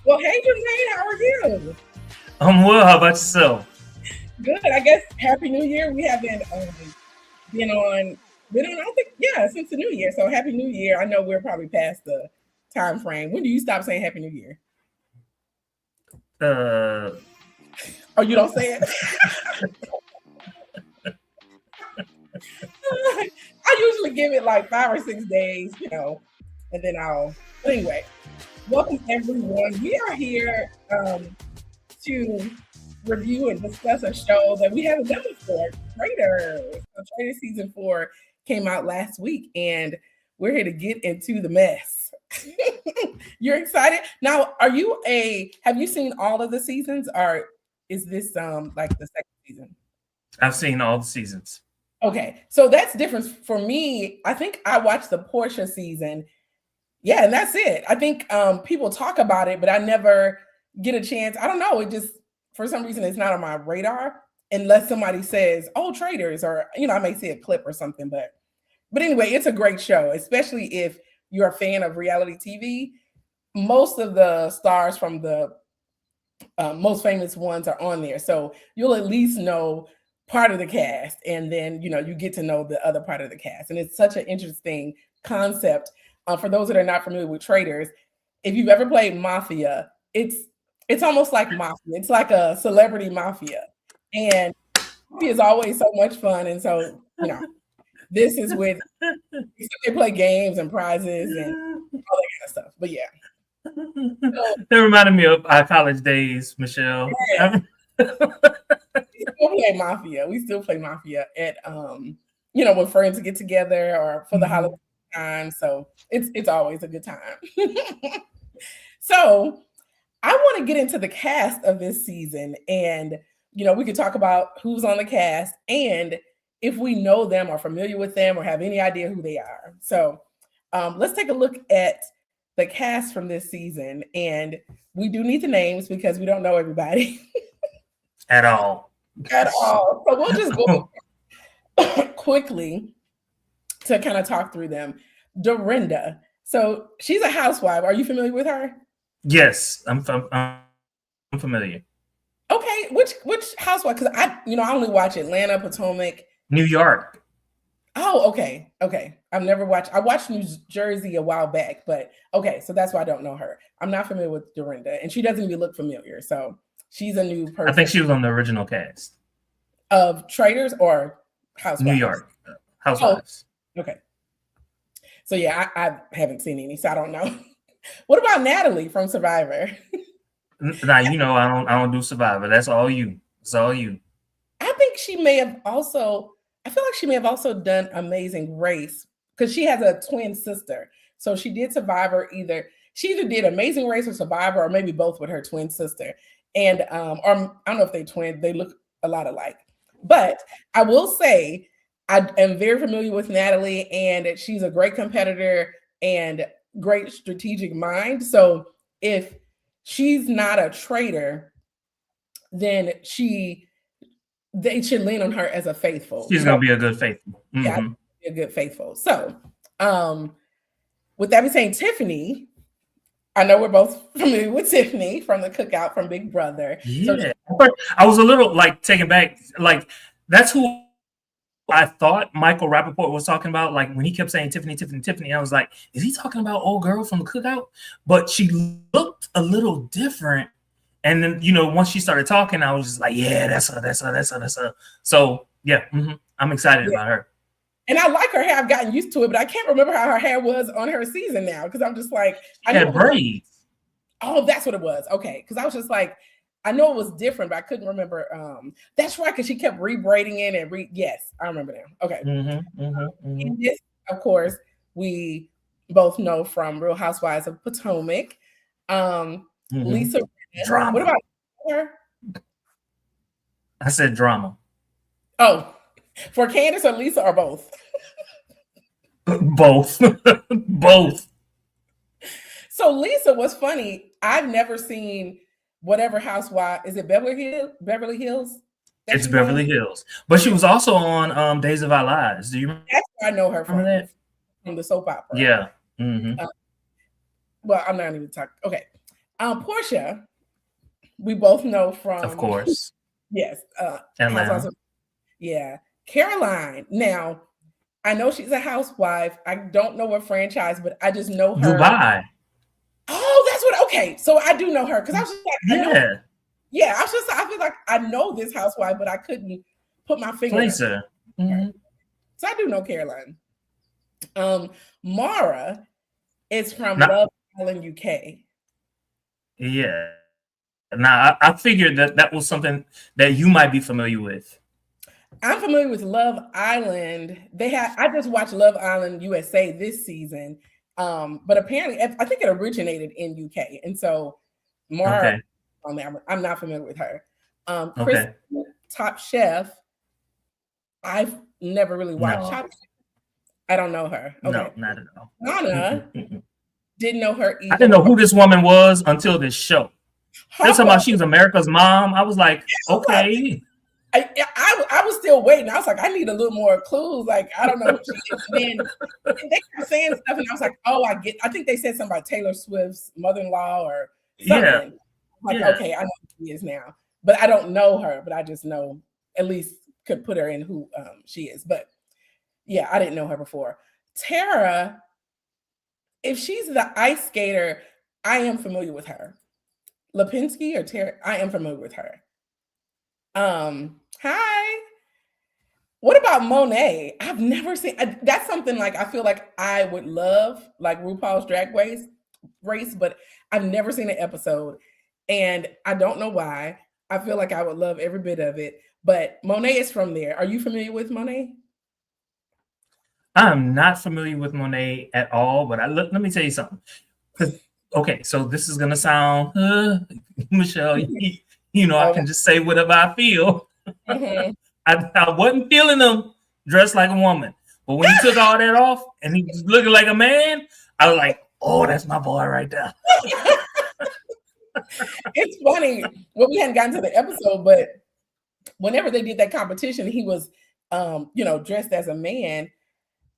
Well, hey, Jermaine, how are you? I'm well. How about yourself? Good. I guess Happy New Year. We haven't been on, I don't think, yeah, since the New Year. So Happy New Year. I know we're probably past the time frame. When do you stop saying Happy New Year? Uh, Oh, you don't say it? I usually give it like 5 or 6 days, and then But anyway, welcome everyone. We are here to review and discuss a show that we haven't done before, Traitors. So Traitors season 4 came out last week, and we're here to get into the mess. You're excited? Now, have you seen all of the seasons, or is this like the second season? I've seen all the seasons. Okay, so that's different for me. I think I watched the Porsha season. Yeah, and that's it. I think people talk about it, but I never get a chance. I don't know. It just, for some reason, it's not on my radar unless somebody says, "Oh, Traitors," or I may see a clip or something. But anyway, it's a great show, especially if you're a fan of reality TV. Most of the stars from the most famous ones are on there, so you'll at least know part of the cast, and then you get to know the other part of the cast, and it's such an interesting concept. For those that are not familiar with Traitors, if you've ever played Mafia, it's almost like Mafia. It's like a celebrity mafia, and Mafia is always so much fun. And so this is with they play games and prizes and all that kind of stuff. But yeah, That reminded me of our college days, Michelle. Yeah. We still play Mafia at when friends get together or for the holiday time. So it's always a good time. So I want to get into the cast of this season, and we could talk about who's on the cast and if we know them or familiar with them or have any idea who they are. So let's take a look at the cast from this season, and we do need the names because we don't know everybody at all. So we'll just go quickly to kind of talk through them. Dorinda. So she's a housewife. Are you familiar with her? Yes, I'm familiar. Okay, which housewife? Because I only watch Atlanta, Potomac, New York. Oh, okay. I've never watched. I watched New Jersey a while back, but okay, so that's why I don't know her. I'm not familiar with Dorinda, and she doesn't even look familiar. So she's a new person. I think she was on the original cast of Traitors or Housewives. New York Housewives. Oh, okay. So yeah, I haven't seen any, so I don't know. What about Natalie from Survivor? Now I don't do Survivor. That's all you. It's all you. I think she may have also. I feel like she may have also done Amazing Race because she has a twin sister. So she did Survivor she either did Amazing Race or Survivor, or maybe both with her twin sister. And or I don't know if they twin. They look a lot alike. But I will say I am very familiar with Natalie, and she's a great competitor and great strategic mind. So if she's not a traitor, then they should lean on her as a faithful. She's gonna be a good faithful. Yeah, a good faithful. So with that being said, Tiffany, I know we're both familiar with Tiffany from the Cookout from Big Brother. Yeah. So I was a little taken back. That's who I thought Michael Rappaport was talking about. Like when he kept saying Tiffany, I was like, is he talking about old girl from the Cookout? But she looked a little different. And then, once she started talking, I was just like, yeah, that's her. So yeah, I'm excited about her. And I like her hair. I've gotten used to it, but I can't remember how her hair was on her season now because I'm just like, I had braids. Oh, that's what it was. Okay, because I was just like, I know it was different, but I couldn't remember. That's right, because she kept re-braiding it and yes, I remember now. Okay. And this, of course, we both know from Real Housewives of Potomac. Lisa. Drama. What about her? I said drama. Oh, for Candace or Lisa or both? Both. Both. So Lisa was funny. I've never seen whatever housewife. Is it Beverly Hills? It's Beverly Hills. But she was also on Days of Our Lives. Do you remember? That's where I know her from that? From the soap opera. Yeah. Well, I'm not even talking. Okay. Porsha, we both know from, of course, yes, Atlanta. Yeah, Caroline. Now, I know she's a housewife. I don't know what franchise, but I just know her. Dubai. Oh, that's what. Okay, so I do know her because I was just like, I know. Yeah, Yeah, I feel like I know this housewife, but I couldn't put my finger on place her. her. Mhm. So I do know Caroline. Mara is from Now, Love Island, UK. yeah. Now, I figured that was something that you might be familiar with. I'm familiar with Love Island. I just watched Love Island USA this season. But apparently I think it originated in UK. And so Mara Okay. on there, I'm not familiar with her. Chris, Okay. Top Chef. I've never really watched No. Top Chef. I don't know her. Okay. No, not at all. Donna, didn't know her either. I didn't know who this woman was until this show. They're talking about she was America's mom. I was like, okay. I was still waiting. I was like, I need a little more clues. Like, I don't know who she is. And then they kept saying stuff, and I was like, oh, I think they said something about Taylor Swift's mother-in-law or something. Yeah. Like, okay, I know who she is now. But I don't know her, but I just know, at least could put her in who she is. But yeah, I didn't know her before. Tara, if she's the ice skater, I am familiar with her. Lipinski or Tara, I am familiar with her. Hi. What about Monet? I've never seen. That's something like I feel like I would love, like RuPaul's Drag Race, but I've never seen an episode, and I don't know why. I feel like I would love every bit of it. But Monet is from there. Are you familiar with Monet? I'm not familiar with Monet at all, but let me tell you something. Okay, so this is gonna sound, Michelle. You know, I can just say whatever I feel. Mm-hmm. I wasn't feeling him dressed like a woman, but when he took all that off and he was looking like a man, I was like, "Oh, that's my boy right there." It's funny. Well, we hadn't gotten to the episode, but whenever they did that competition, he was, dressed as a man.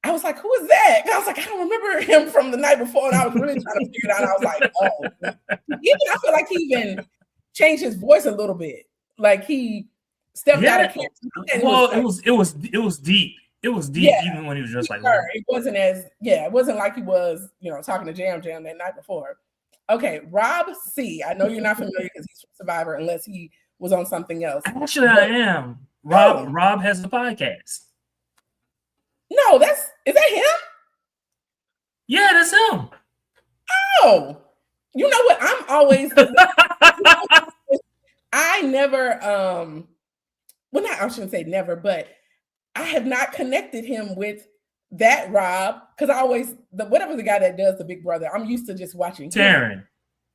I was like, who is that? And I was like, I don't remember him from the night before. And I was really trying to figure it out. I was like, oh. I feel like he even changed his voice a little bit. Like he stepped out of character. Well, it was deep. It was deep even when he was just like it wasn't it wasn't like he was, talking to Jam that night before. Okay, Rob C. I know you're not familiar because he's from Survivor unless he was on something else. Actually, I am. Rob has a podcast. No, is that him? Yeah, that's him. Oh, you know what? I'm always I never I shouldn't say never, but I have not connected him with that Rob because I always whatever the guy that does the Big Brother, I'm used to just watching Taryn,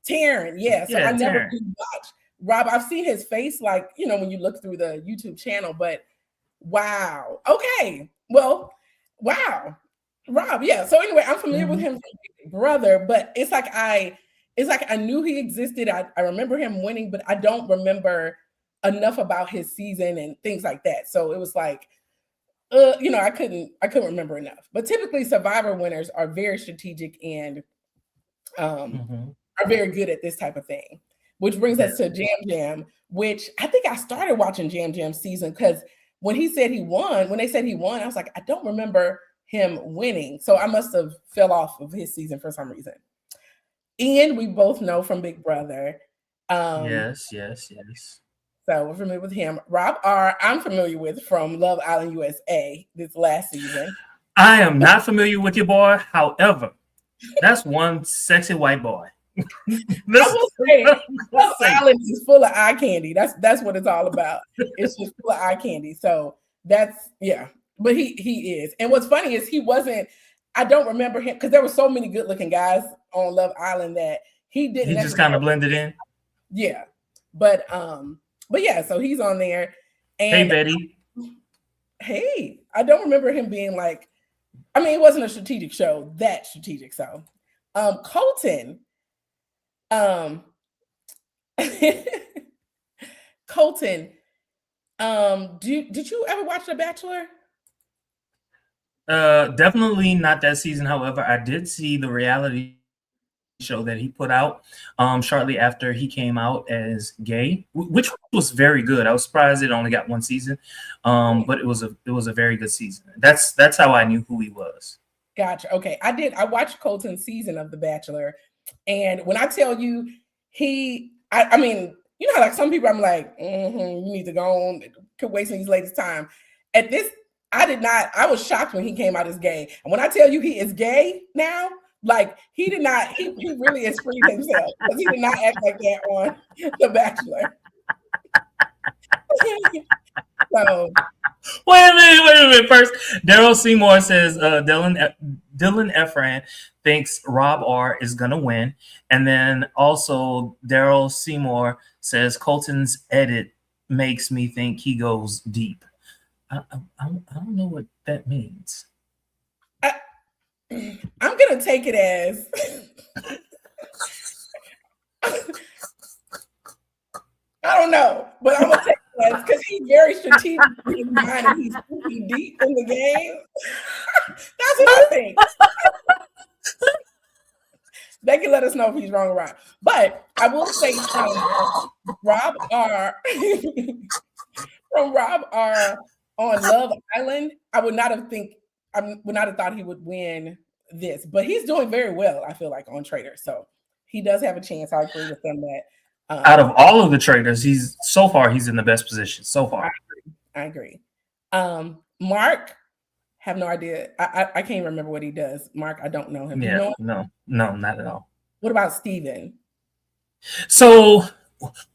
yeah. So I never watch Rob. I've seen his face like, when you look through the YouTube channel, but wow. Okay. Well, wow. Rob, yeah. So anyway, I'm familiar with him from Big Brother, but it's like I knew he existed. I remember him winning, but I don't remember enough about his season and things like that. So it was like, I couldn't remember enough. But typically Survivor winners are very strategic and are very good at this type of thing. Which brings us to Jam Jam, which I think I started watching Jam Jam season because when they said he won, I was like, I don't remember him winning. So I must have fell off of his season for some reason. Ian, we both know from Big Brother. Yes. So we're familiar with him. Rob R, I'm familiar with from Love Island USA this last season. I am not familiar with your boy. However, that's one sexy white boy. I will say, Love Island is full of eye candy. That's what it's all about. It's just full of eye candy. So that's but he is. And what's funny is I don't remember him because there were so many good looking guys on Love Island that he didn't. He just kind of blended in. Yeah, but yeah, so he's on there. And hey, Betty. Hey, I don't remember him being like. I mean, it wasn't a strategic show that strategic. So, Colton. Colton. Did you ever watch The Bachelor? Definitely not that season. However, I did see the reality show that he put out shortly after he came out as gay, which was very good. I was surprised it only got one season, but it was a very good season. That's how I knew who he was. Gotcha. Okay, I watched Colton's season of The Bachelor, and when I tell you I mean, you know how like some people I'm like, you need to go on, could wasting these ladies' time. At this, I was shocked when he came out as gay. And when I tell you he is gay now, like he really is free himself because he did not act like that on The Bachelor. So wait a minute. First, Daryl Seymour says Dylan Efran thinks Rob R is gonna win, and then also Daryl Seymour says Colton's edit makes me think he goes deep. I don't know what that means. I'm gonna take it as I don't know, but I'm gonna take it as because he's very strategic in his mind and he's pretty deep in the game. That's what I think. They can let us know if he's wrong or right. But I will say Rob R from Rob R on Love Island, I would not have thought he would win this, but he's doing very well, I feel like, on Traitors. So he does have a chance. I agree with them that out of all of the Traitors, he's in the best position so far. I agree. Mark, have no idea. I can't remember what he does. Mark, I don't know him. Yeah, you know him? No, not at all. What about Steven? So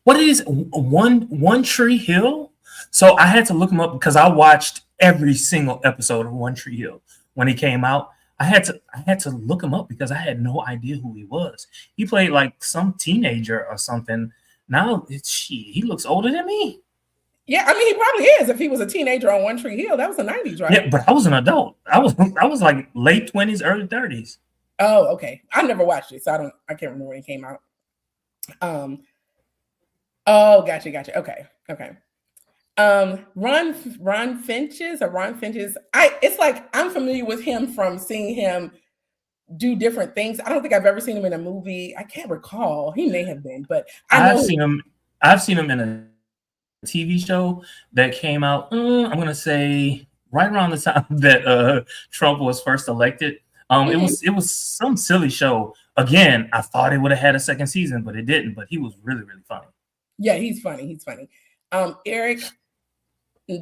what is One Tree Hill? So I had to look him up because I watched every single episode of One Tree Hill when he came out. I had to look him up because I had no idea who he was. He played like some teenager or something. Now he looks older than me. Yeah, I mean he probably is. If he was a teenager on One Tree Hill, that was the 90s, right? Yeah, but I was an adult. I was like late 20s, early 30s. Oh, okay. I never watched it, so I can't remember when it came out. Oh, gotcha. Okay. Ron Finches. It's like I'm familiar with him from seeing him do different things. I don't think I've ever seen him in a movie. I can't recall. He may have been, but I've seen him in a TV show that came out, I'm gonna say right around the time that Trump was first elected. It was some silly show. Again, I thought it would have had a second season, but it didn't. But he was really, really funny. Yeah, he's funny. Eric,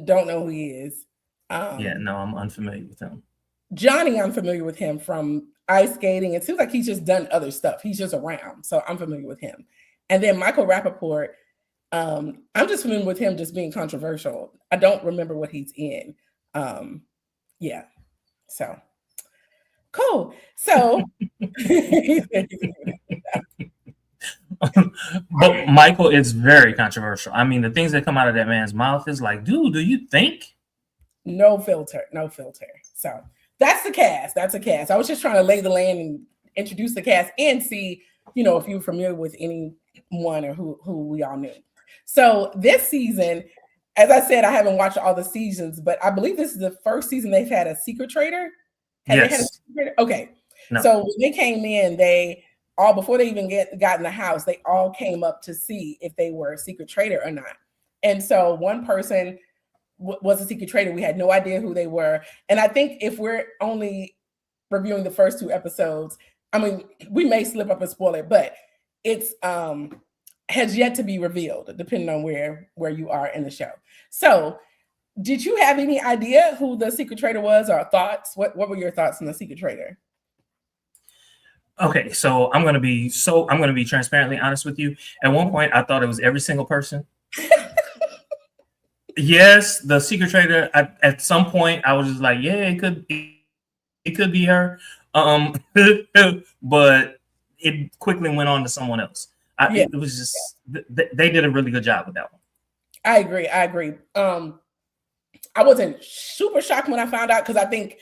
don't know who he is. I'm unfamiliar with him. Johnny, I'm familiar with him from ice skating. It seems like he's just done other stuff. He's just around, so I'm familiar with him. And then Michael Rappaport, I'm just familiar with him just being controversial. I don't remember what he's in. Yeah, so cool. So, but Michael is very controversial. I mean, the things that come out of that man's mouth is like, dude, do you think? No filter. So that's the cast. I was just trying to lay the land and introduce the cast and see, if you're familiar with anyone or who we all knew. So this season, as I said, I haven't watched all the seasons, but I believe this is the first season they've had a secret traitor. Have they had a secret traitor? Okay. No. So when they came in, before they even got in the house, they all came up to see if they were a secret traitor or not. And so one person was a secret traitor. We had no idea who they were. And I think if we're only reviewing the first two episodes, I mean, we may slip up and spoil it, but it's has yet to be revealed, depending on where you are in the show. So did you have any idea who the secret traitor was or thoughts? What were your thoughts on the secret traitor? Okay, so I'm gonna be transparently honest with you. At one point, I thought it was every single person. Yes, the secret traitor. At some point, I was just like, yeah, it could be her. But it quickly went on to someone else. It was just they did a really good job with that one. I agree. I wasn't super shocked when I found out because I think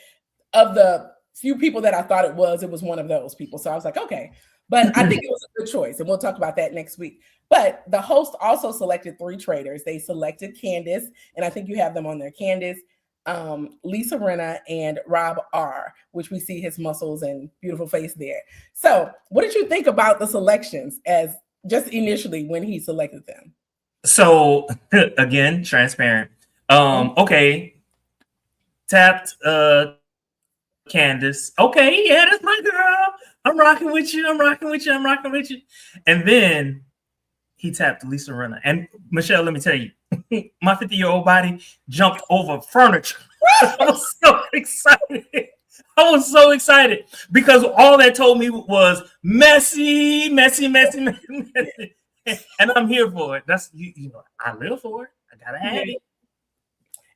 of the few people that I thought it was one of those people. So I was like, okay. But I think it was a good choice, and we'll talk about that next week. But the host also selected 3 traitors. They selected Candace, and I think you have them on there. Candace, Lisa Rinna and Rob R, which we see his muscles and beautiful face there. So what did you think about the selections as just initially when he selected them? So again, transparent. Okay. Tapped Candace. Okay, yeah, that's my girl. I'm rocking with you. I'm rocking with you. I'm rocking with you. And then he tapped Lisa Rinna. And Michelle, let me tell you, my 50-year-old body jumped over furniture. I was so excited. I was so excited because all that told me was messy, messy, messy, messy, messy. And I'm here for it. That's you know, I live for it. I gotta have it.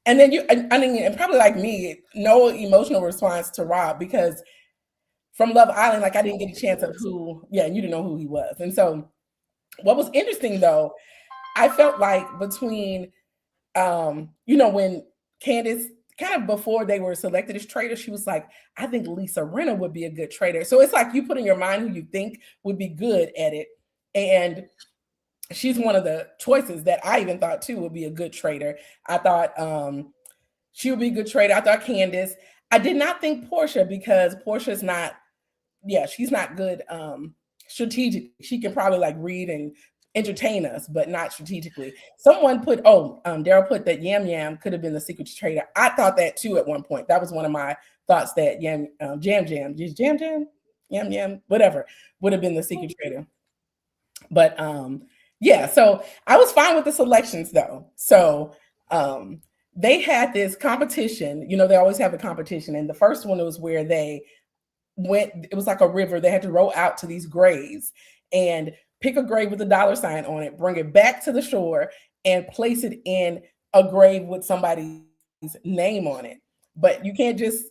And then I mean, and probably like me, no emotional response to Rob because from Love Island, like I didn't get a chance of and you didn't know who he was. And so what was interesting though, I felt like between, when Candace, kind of before they were selected as traitors, she was like, I think Lisa Rinna would be a good traitor. So it's like you put in your mind who you think would be good at it. And she's one of the choices that I even thought too would be a good traitor. I thought she would be a good traitor. I thought Candace. I did not think Porsha because Portia's not, she's not good strategic. She can probably like read and entertain us, but not strategically. Someone put, Daryl put that Yam Yam could have been the secret traitor. I thought that too at one point. That was one of my thoughts that Yam Yam, whatever, would have been the secret traitor. But so I was fine with the selections though. So they had this competition, they always have a competition. And the first one was where they went, it was like a river. They had to row out to these graves and pick a grave with a $sign on it, bring it back to the shore and place it in a grave with somebody's name on it. But you can't just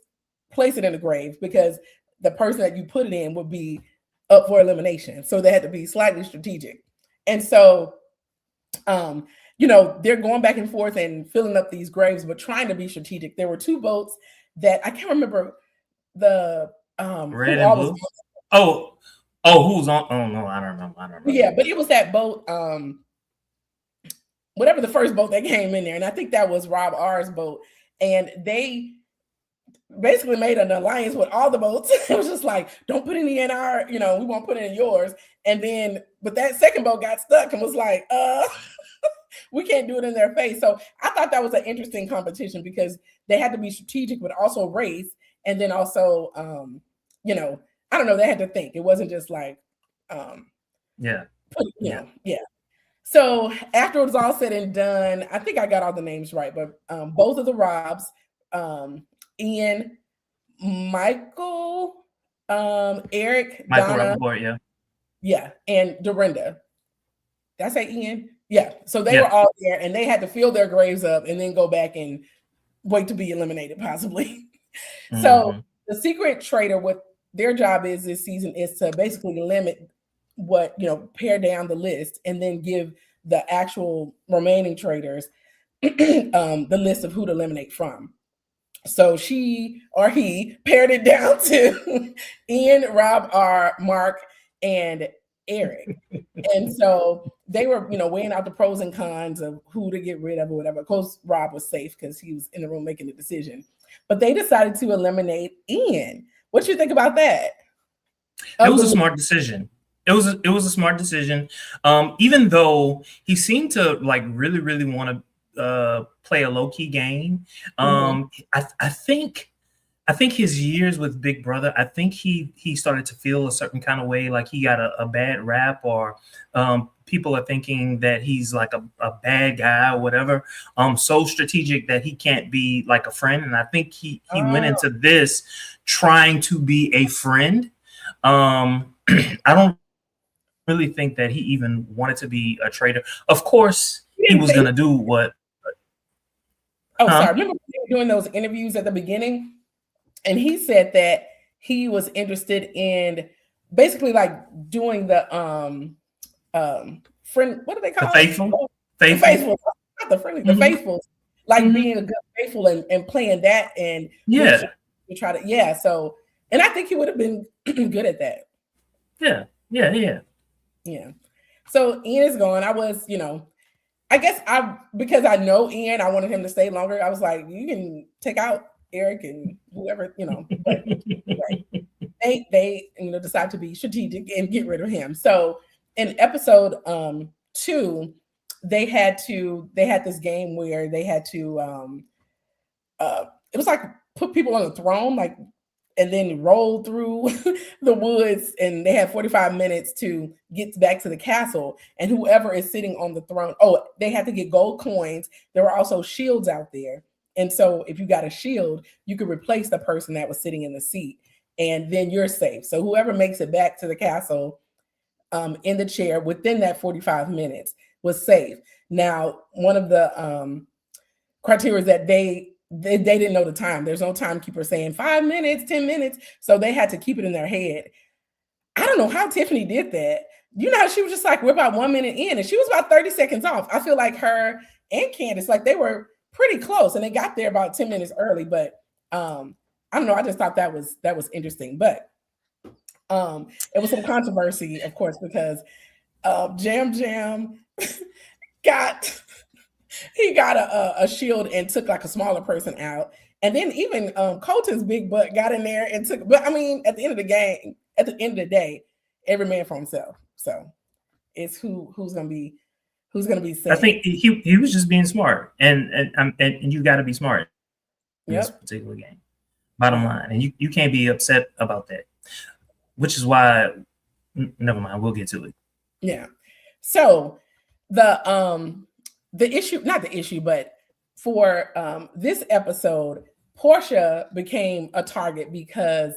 place it in a grave because the person that you put it in would be up for elimination. So they had to be slightly strategic. And so, they're going back and forth and filling up these graves, but trying to be strategic. There were two boats that I can't remember the red and blue. Who's on? Oh no, I don't remember. Yeah, but it was that boat, whatever the first boat that came in there, and I think that was Rob R's boat. And they basically made an alliance with all the boats. It was just like, don't put any in our, we won't put it in yours. And then, but that second boat got stuck and was like, we can't do it in their face. So I thought that was an interesting competition because they had to be strategic, but also race. And then also, I don't know, they had to think. It wasn't just like, yeah. So after it was all said and done, I think I got all the names right, but both of the Robs, Ian, Michael, Eric, Donna, and Dorinda. Did I say Ian? Yeah. So they were all there, and they had to fill their graves up and then go back and wait to be eliminated, possibly. Mm-hmm. So the secret traitor, what their job is this season is to basically limit what, pare down the list and then give the actual remaining traitors the list of who to eliminate from. So she or he pared it down to Ian, Rob R, Mark, and Eric. And so they were, weighing out the pros and cons of who to get rid of or whatever. Of course, Rob was safe because he was in the room making the decision. But they decided to eliminate Ian. What do you think about that? It was a smart decision. It was a smart decision. Even though he seemed to like really, really want to play a low-key game. I think his years with Big Brother, I think he started to feel a certain kind of way, like he got a bad rap, or people are thinking that he's like a bad guy or whatever. So strategic that he can't be like a friend. And I think he went into this trying to be a friend. I don't really think that he even wanted to be a traitor. Of course, he was going to do what. Sorry. Remember when they were doing those interviews at the beginning? And he said that he was interested in basically like doing the friend, what do they call it? Faithful. The faithful. Not the friendly, the faithful. Like being a good faithful and playing that and try to so, and I think he would have been good at that. Yeah. So Ian is gone. I was, I guess because I know Ian, I wanted him to stay longer. I was like, you can take out Eric and whoever, but right. They decide to be strategic and get rid of him. So in episode 2, they had this game where they had to it was like put people on the throne, like, and then roll through the woods, and they had 45 minutes to get back to the castle. And whoever is sitting on the throne, they had to get gold coins. There were also shields out there. And so if you got a shield, you could replace the person that was sitting in the seat, and then you're safe. So whoever makes it back to the castle in the chair within that 45 minutes was safe. Now, one of the criteria is that they didn't know the time. There's no timekeeper saying 5 minutes, 10 minutes. So they had to keep it in their head. I don't know how Tiffany did that. You know how she was just like, we're about 1 minute in, and she was about 30 seconds off. I feel like her and Candace, like, they were pretty close, and they got there about 10 minutes early. But I don't know. I just thought that was interesting. But it was some controversy, of course, because Jam got a shield and took like a smaller person out. And then even Colton's big butt got in there and took, but I mean, at the end of the day, every man for himself. So it's who's gonna be safe. I think he was just being smart, and you got to be smart in this particular game. Bottom line, and you can't be upset about that, which is why. Never mind, we'll get to it. Yeah. So the issue, not the issue, but for this episode, Porsha became a target because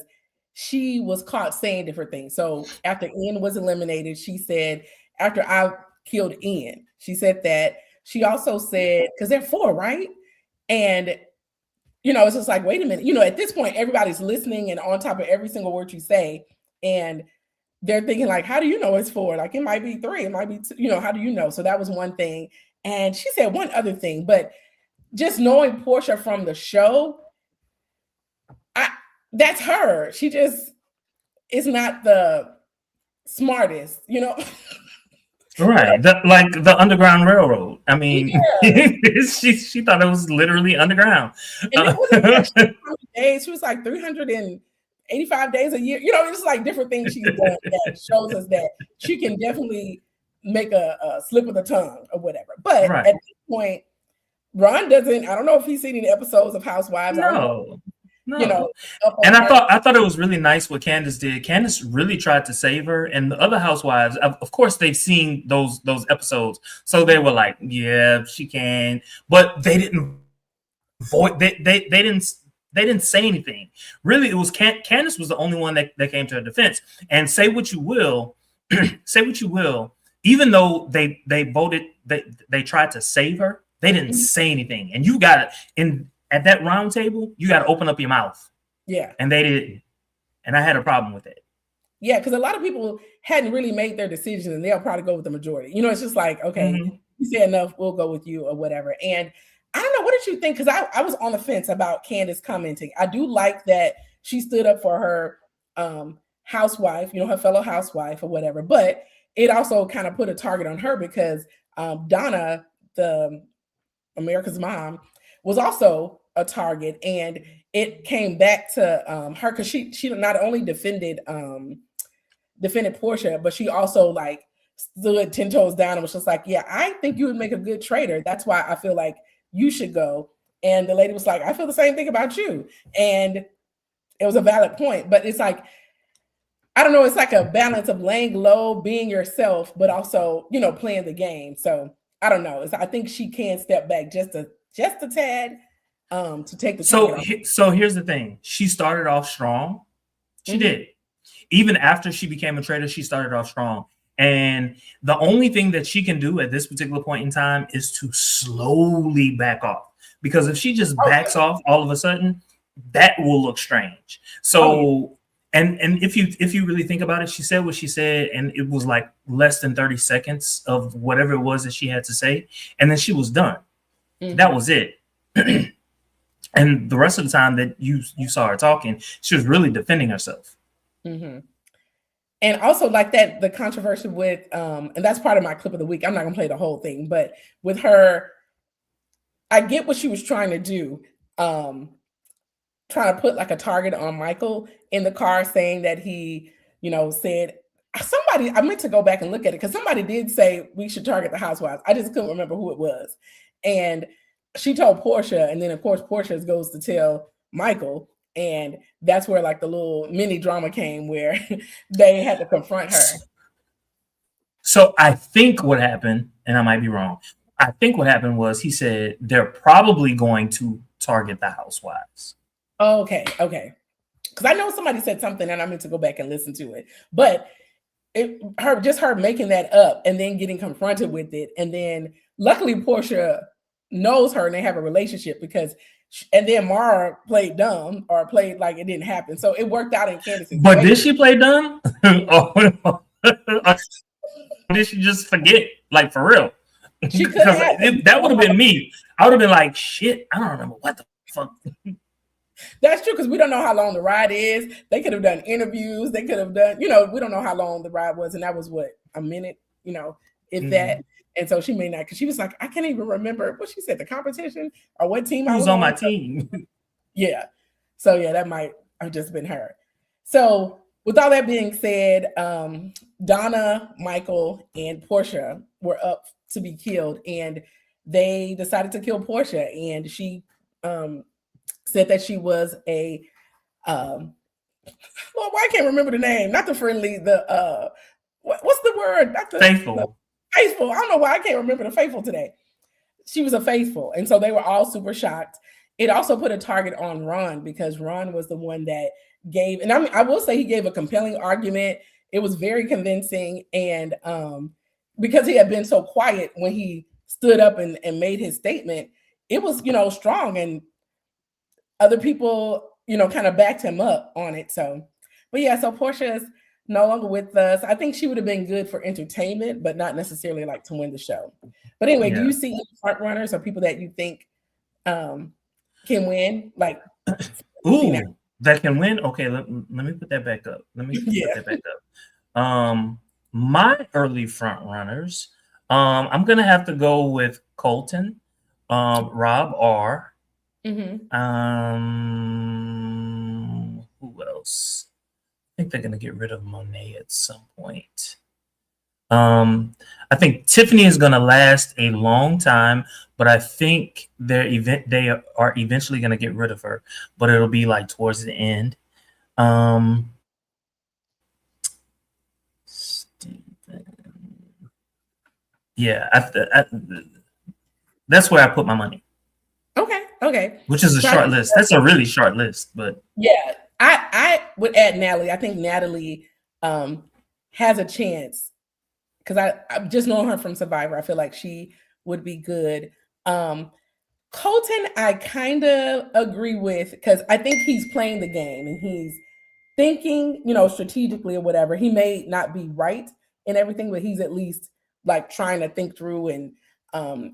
she was caught saying different things. So after Ian was eliminated, she said, after I killed Ian, she said that. She also said, because they're 4, right? And, it's just like, wait a minute. At this point, everybody's listening and on top of every single word you say. And they're thinking like, how do you know it's 4? Like, it might be 3, it might be 2, how do you know? So that was one thing. And she said one other thing, but just knowing Porsha from the show, that's her. She just is not the smartest, Right, like the Underground Railroad. I mean, she thought it was literally underground. And it wasn't like days. She was like 385 days a year. It's like different things she's done that shows us that she can definitely make a slip of the tongue or whatever. But at this point, Ron doesn't. I don't know if he's seen any episodes of Housewives. No. And I thought it was really nice what Candace did. Candace really tried to save her, and the other housewives, of course, they've seen those episodes, so they were like, "Yeah, she can," but they didn't they didn't say anything. Really, it was Candace was the only one that came to her defense. And say what you will, even though they voted, they tried to save her, they didn't say anything. And you got it at that round table, you got to open up your mouth. Yeah. And they didn't. And I had a problem with it. Yeah, because a lot of people hadn't really made their decision, and they'll probably go with the majority. It's just like, okay, you say enough, we'll go with you or whatever. And I don't know, what did you think? Because I was on the fence about Candace commenting. I do like that she stood up for her housewife, her fellow housewife or whatever. But it also kind of put a target on her because Donna, the America's mom, was also a target, and it came back to her because she not only defended Porsha, but she also like stood 10 toes down and was just like, yeah, I think you would make a good traitor. That's why I feel like you should go. And the lady was like, I feel the same thing about you. And it was a valid point, but it's like, I don't know, it's like a balance of laying low, being yourself, but also, playing the game. So I don't know. I think she can step back just a tad to take the so here's the thing. She started off strong. She did. Even after she became a traitor, she started off strong. And the only thing that she can do at this particular point in time is to slowly back off. Because if she just backs off all of a sudden, that will look strange. So and if you really think about it, she said what she said, and it was like less than 30 seconds of whatever it was that she had to say, and then she was done. That was it. And the rest of the time that you saw her talking, she was really defending herself. And And also like that, the controversy with, and that's part of my clip of the week. I'm not gonna play the whole thing, but with her, I get what she was trying to do. Trying to put like a target on Michael in the car, saying that he, said somebody, I meant to go back and look at it because somebody did say we should target the housewives. I just couldn't remember who it was. And she told Porsha, and then of course Porsha goes to tell Michael. And that's where like the little mini drama came where they had to confront her. So I think what happened, and I might be wrong, I think what happened was he said they're probably going to target the housewives. Okay. Because I know somebody said something and I meant to go back and listen to it. But her making that up and then getting confronted with it. And then luckily Porsha knows her and they have a relationship and then Mara played dumb or played like it didn't happen. So it worked out in Candace's But did she play dumb? Or did she just forget? Like for real? She could have. That would have been me. I would have been like, shit, I don't remember what the fuck. That's true, because we don't know how long the ride is. They could have done interviews. They could have done, we don't know how long the ride was. And that was what, a minute, if that. And so she may not, because she was like, I can't even remember what she said, the competition or what team I was on. My team. Yeah. So yeah, that might have just been her. So with all that being said, Donna, Michael, and Porsha were up to be killed, and they decided to kill Porsha, and she said that she was a well, I can't remember the name, not the friendly, what's the word? Not the faithful. Faithful. I don't know why I can't remember the faithful today. She was a faithful, and so they were all super shocked. It also put a target on Ron because Ron was the one that gave, and I will say he gave a compelling argument. It was very convincing, and because he had been so quiet when he stood up and made his statement, it was strong, and other people kind of backed him up on it. So, but yeah, so Porsha is no longer with us. I think she would have been good for entertainment, but not necessarily like to win the show. But anyway, do you see any front runners or people that you think can win? Like, that can win. Okay, let me put that back up. Put that back up. My early front runners. I'm gonna have to go with Colton, Rob R. Who else? I think they're gonna get rid of Monet at some point. I think Tiffany is gonna last a long time, but I think they are eventually gonna get rid of her, but it'll be like towards the end. Yeah, that's where I put my money. Okay. Which is a short list. That's a really short list, but yeah, I would add Natalie. I think Natalie has a chance because I've just known her from Survivor. I feel like she would be good. Colton, I kind of agree with because I think he's playing the game and he's thinking, strategically or whatever. He may not be right in everything, but he's at least like trying to think through and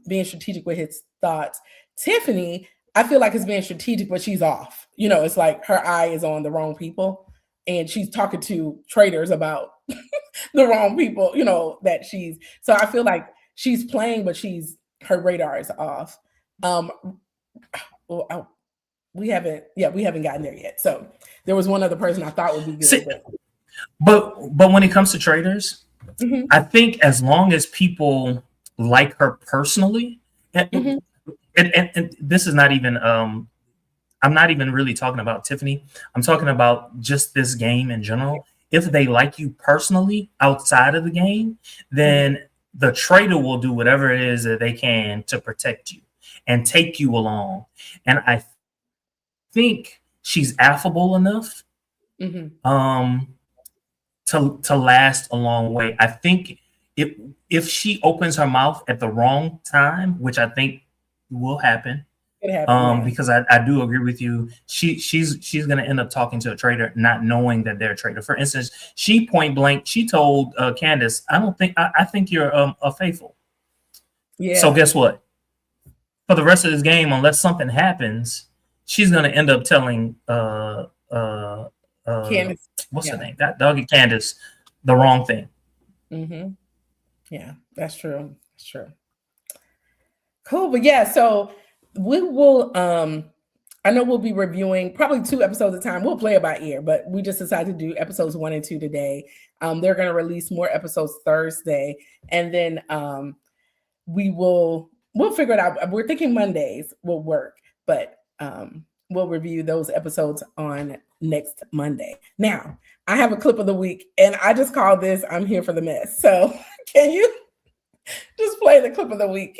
being strategic with his thoughts. Tiffany, I feel like is being strategic, but she's off. It's like her eye is on the wrong people and she's talking to traitors about the wrong people, so I feel like she's playing, but her radar is off. We haven't gotten there yet. So there was one other person I thought would be good. But when it comes to traitors, I think as long as people like her personally, and this is not even I'm not even really talking about Tiffany. I'm talking about just this game in general. If they like you personally outside of the game, then the traitor will do whatever it is that they can to protect you and take you along. And I think she's affable enough to last a long way. I think if she opens her mouth at the wrong time, which I think will happen, because I do agree with you, she's going to end up talking to a traitor, not knowing that they're a traitor. For instance, she point blank, she told Candace, I think you're a faithful. Yeah. So guess what? For the rest of this game, unless something happens, she's going to end up telling Candace. What's her name? That doggy Candace the wrong thing. Mm-hmm. Yeah, that's true. That's true. Cool. But yeah, so we will I know we'll be reviewing probably 2 episodes at a time. We'll play it by ear, but we just decided to do episodes 1 and 2 today. They're going to release more episodes Thursday, and then we'll figure it out. We're thinking Mondays will work, but we'll review those episodes on next Monday. Now, I have a clip of the week, and I just call this "I'm Here for the Mess." So, can you just play the clip of the week?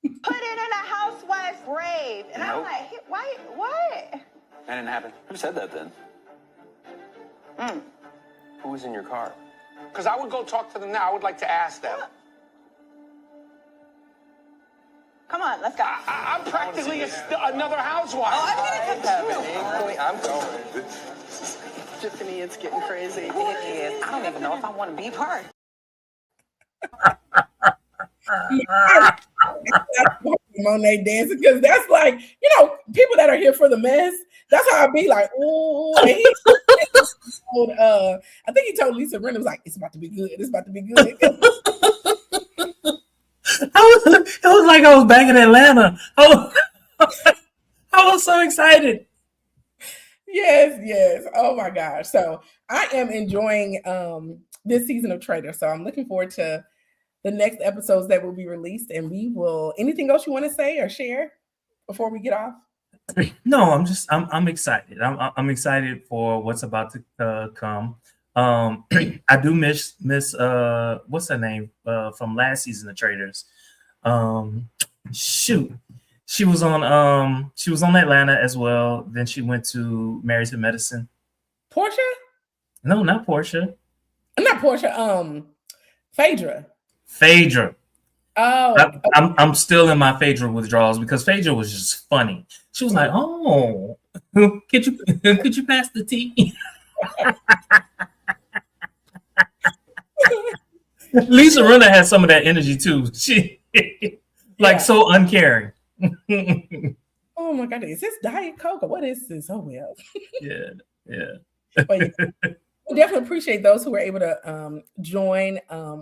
Put it in a housewife's grave. And I'm like, why? What? That didn't happen. Who said that then? Who was in your car? Because I would go talk to them now. I would like to ask them. Come on, let's go. I'm practically another housewife. Oh, I'm gonna I'm going. Tiffany, it's getting crazy. It is. I don't even know if I want to be part. Monet dancing, because that's like, people that are here for the mess. That's how I be like, ooh. I think he told Lisa Rinna, was like, it's about to be good. It's about to be good. It was like I was back in Atlanta. I was so excited. Yes. Oh my gosh. So I am enjoying this season of Traitors. So I'm looking forward to the next episodes that will be released, and we will. Anything else you want to say or share before we get off? No, I'm excited. I'm excited for what's about to come. I do miss what's her name from last season of Traitors. Shoot, she was on Atlanta as well. Then she went to Married to Medicine. Porsha? No, not Porsha. Not Porsha. Phaedra. Oh, I'm still in my Phaedra withdrawals because Phaedra was just funny. She was like, "Oh, could you pass the tea?" Lisa Rinna has some of that energy too. She so uncaring. Oh my God, is this Diet Coke or what is this? Oh well. Yeah. But we definitely appreciate those who were able to join.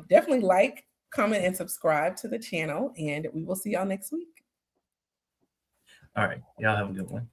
Definitely like, comment, and subscribe to the channel, and we will see y'all next week. All right. Y'all have a good one.